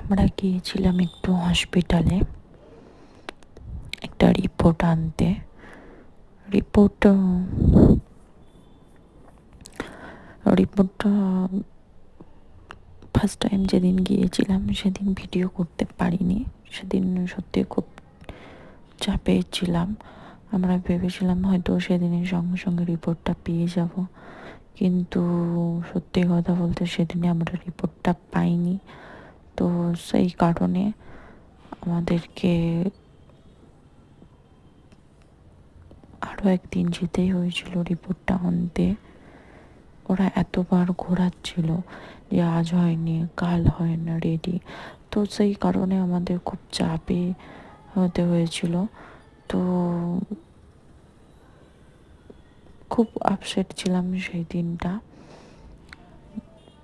আমরা গিয়েছিলাম একটু হসপিটালে একটা রিপোর্ট আনতে। রিপোর্টটা রিপোর্টটা ফার্স্ট টাইম যেদিন গিয়েছিলাম সেদিন ভিডিও করতে পারিনি। সেদিন সত্যি খুব চাপে ছিলাম। আমরা ভেবেছিলাম হয়তো সেদিনের সঙ্গে সঙ্গে রিপোর্টটা পেয়ে যাব, কিন্তু সত্যি কথা বলতে সেদিনে আমরা রিপোর্টটা পাইনি। তো সেই কারণে আমাদেরকে আরও একদিন যেতেই হয়েছিল রিপোর্টটা আনতে। ওরা এতবার ঘোরাচ্ছিল যে আজ হয়নি, কাল হয় না রেডি। তো সেই কারণে আমাদের খুব চাপে হতে হয়েছিল। তো খুব আপসেট ছিলাম সেই দিনটা।